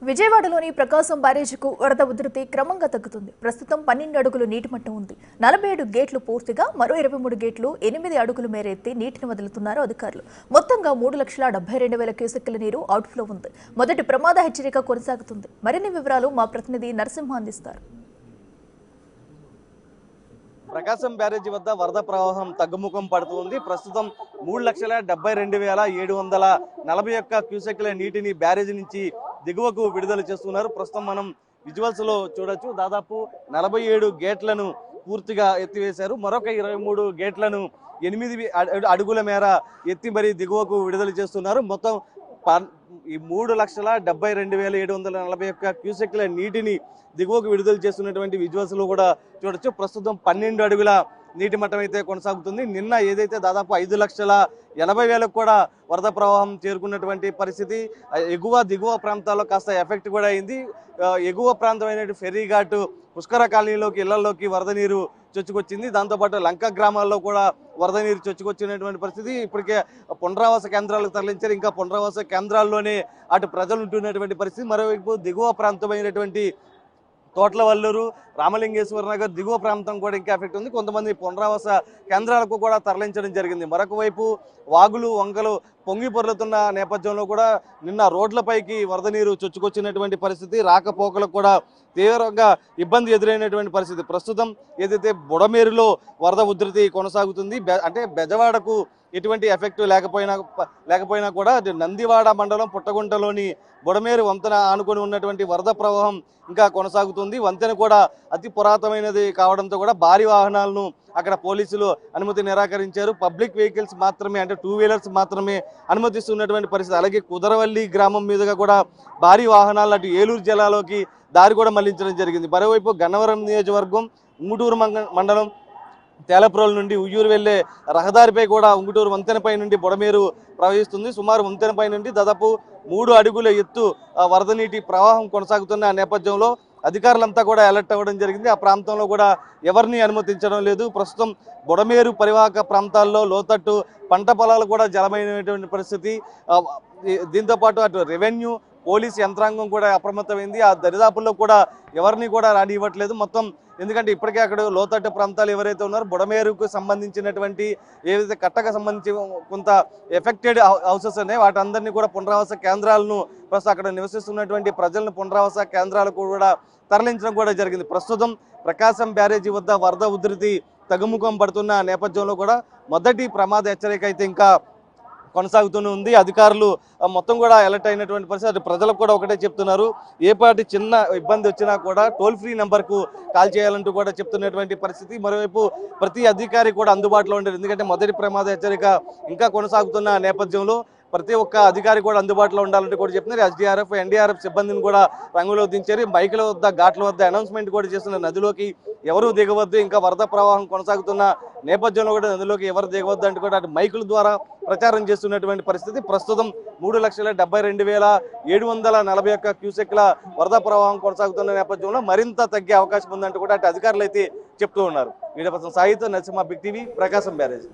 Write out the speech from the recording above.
విజయవాడలోని ప్రకాశం బ్యారేజీకు వరద ఉధృతి క్రమంగా తగ్గుతుంది. ప్రస్తుతం 12 అడుగులు నీటి మట్టం ఉంది. 47 గేట్లు పూర్తిగా, మరో 23 గేట్లు 8 అడుగుల మేర ఎత్తి నీటిని వదులుతున్నారు అధికారులు. మొత్తంగా 3,72,000 క్యూసెక్కుల నీరు అవుట్ఫ్లో ఉంది. మొదటి ప్రమాద హెచ్చరిక కొనసాగుతుంది. మరిన్ని వివరాలు మా ప్రతినిధి నరసింహ అందిస్తారు. ప్రకాశం బ్యారేజీ వద్ద వరద ప్రవాహం తగ్గుముఖం పడుతుంది. ప్రస్తుతం 3,72,741 క్యూసెక్ల నీటిని బ్యారేజీ నుంచి దిగువకు విడుదల చేస్తున్నారు. ప్రస్తుతం మనం విజువల్స్ లో చూడొచ్చు. దాదాపు 47 గేట్లను పూర్తిగా ఎత్తివేశారు. మరొక 23 గేట్లను 8 అడుగుల మేర ఎత్తి మరీ దిగువకు విడుదల చేస్తున్నారు. మొత్తం ఈ 3,72,741 క్యూసెక్ల నీటిని దిగువకు విడుదల చేస్తున్నటువంటి విజువల్స్ లో కూడా చూడొచ్చు. ప్రస్తుతం 12 అడుగుల నీటి మట్టం అయితే కొనసాగుతుంది. నిన్న ఏదైతే దాదాపు 5,80,000 కూడా వరద ప్రవాహం చేరుకున్నటువంటి పరిస్థితి, ఎగువ దిగువ ప్రాంతాల్లో కాస్త ఎఫెక్ట్ కూడా అయింది. ఎగువ ప్రాంతమైన ఫెర్రీఘాట్ పుష్కర కాలనీలోకి ఇళ్లలోకి వరద నీరు చొచ్చుకొచ్చింది. దాంతోపాటు లంక గ్రామాల్లో కూడా వరద నీరు చొచ్చుకొచ్చినటువంటి పరిస్థితి. ఇప్పటికే పునరావాస కేంద్రాలకు తరలించారు. ఇంకా పునరావాస కేంద్రాల్లోనే అటు ప్రజలు ఉంటున్నటువంటి పరిస్థితి. మరోవైపు దిగువ ప్రాంతమైనటువంటి తోట్లవల్లూరు, రామలింగేశ్వర నగర్ దిగువ ప్రాంతం కూడా ఇంకా ఎఫెక్ట్ ఉంది. కొంతమంది పునరావాస కేంద్రాలకు కూడా తరలించడం జరిగింది. మరొక వైపు వాగులు వంకలు పొంగి పొర్లుతున్న నేపథ్యంలో కూడా నిన్న రోడ్లపైకి వరద నీరు చొచ్చుకొచ్చినటువంటి పరిస్థితి, రాకపోకలకు కూడా తీవ్రంగా ఇబ్బంది ఎదురైనటువంటి పరిస్థితి. ప్రస్తుతం ఏదైతే బుడమేరులో వరద ఉధృతి కొనసాగుతుంది. అంటే బెజవాడకు ఎటువంటి ఎఫెక్ట్ లేకపోయినా కూడా నందివాడ మండలం పుట్టగుంటలోని బుడమేరు వంతెన ఆనుకొని ఉన్నటువంటి వరద ప్రవాహం ఇంకా కొనసాగుతుంది. వంతెన కూడా అతి పురాతనమైనది కావడంతో కూడా భారీ వాహనాలను అక్కడ పోలీసులు అనుమతి నిరాకరించారు. పబ్లిక్ వెహికల్స్ మాత్రమే, అంటే 2 వీలర్స్ మాత్రమే అనుమతిస్తున్నటువంటి పరిస్థితి. అలాగే కుదరవల్లి గ్రామం మీదుగా కూడా భారీ వాహనాలు అటు ఏలూరు జిల్లాలోకి దారి కూడా మళ్లించడం జరిగింది. మరోవైపు గన్నవరం నియోజకవర్గం ఉంగుటూరు మండలం తేలప్రోలు నుండి ఉయ్యూరు వెళ్లే రహదారిపై కూడా ఉంగుటూరు వంతెనపై నుండి బుడమేరు ప్రవహిస్తుంది. సుమారు వంతెనపై నుండి దాదాపు 3 అడుగుల ఎత్తు వరద నీటి ప్రవాహం కొనసాగుతున్న నేపథ్యంలో అధికారులంతా కూడా అలర్ట్ అవ్వడం జరిగింది. ఆ ప్రాంతంలో కూడా ఎవరిని అనుమతించడం లేదు. ప్రస్తుతం బుడమేరు పరివాహక ప్రాంతాల్లో లోతట్టు పంట పొలాలు కూడా జలమైనటువంటి పరిస్థితి. దీంతోపాటు అటు రెవెన్యూ పోలీస్ యంత్రాంగం కూడా అప్రమత్తమైంది. ఆ దరిదాపుల్లో కూడా ఎవరిని కూడా రానివ్వట్లేదు మొత్తం. ఎందుకంటే ఇప్పటికే అక్కడ లోతట్టు ప్రాంతాలు ఎవరైతే ఉన్నారో బుడమేరుకు సంబంధించినటువంటి ఏదైతే కట్టకు సంబంధించి కొంత ఎఫెక్టెడ్ హౌసెస్ ఉన్నాయి, వాటందరినీ కూడా పునరావాస కేంద్రాలను ప్రస్తుతం అక్కడ నివసిస్తున్నటువంటి ప్రజలను పునరావాస కేంద్రాలకు కూడా తరలించడం కూడా జరిగింది. ప్రస్తుతం ప్రకాశం బ్యారేజీ వద్ద వరద ఉధృతి తగ్గుముఖం పడుతున్న నేపథ్యంలో కూడా మొదటి ప్రమాద హెచ్చరిక అయితే ఇంకా కొనసాగుతూనే ఉంది. అధికారులు మొత్తం కూడా అలర్ట్ అయినటువంటి పరిస్థితి. ప్రజలకు కూడా ఒకటే చెప్తున్నారు, ఏ పాటి చిన్న ఇబ్బంది వచ్చినా కూడా టోల్ ఫ్రీ నెంబర్కు కాల్ చేయాలంటూ కూడా చెప్తున్నటువంటి పరిస్థితి. మరోవైపు ప్రతి అధికారి కూడా అందుబాటులో ఉండేది. ఎందుకంటే మొదటి ప్రమాద హెచ్చరిక ఇంకా కొనసాగుతున్న నేపథ్యంలో ప్రతి ఒక్క అధికారి కూడా అందుబాటులో ఉండాలంటూ కూడా చెప్తున్నారు. ఎస్డీఆర్ఎఫ్ ఎన్డీఆర్ఎఫ్ సిబ్బందిని కూడా రంగులో దించారు. బైకుల వద్ద ఘాట్ల వద్ద అనౌన్స్మెంట్ కూడా చేస్తున్నారు, నదిలోకి ఎవరు దిగవద్దు. ఇంకా వరద ప్రవాహం కొనసాగుతున్న నేపథ్యంలో కూడా నదిలోకి ఎవరు దిగవద్దు అంటూ కూడా అటు మైకుల ద్వారా ప్రచారం చేస్తున్నటువంటి పరిస్థితి. ప్రస్తుతం 3,72,741 క్యూసెక్ల వరద ప్రవాహం కొనసాగుతున్న నేపథ్యంలో మరింత తగ్గే అవకాశం ఉందంటూ కూడా అటు అధికారులు అయితే చెప్తూ ఉన్నారు. వీడియో పర్సన్ సాయితో Narasimha, Big TV, Prakasam barrage.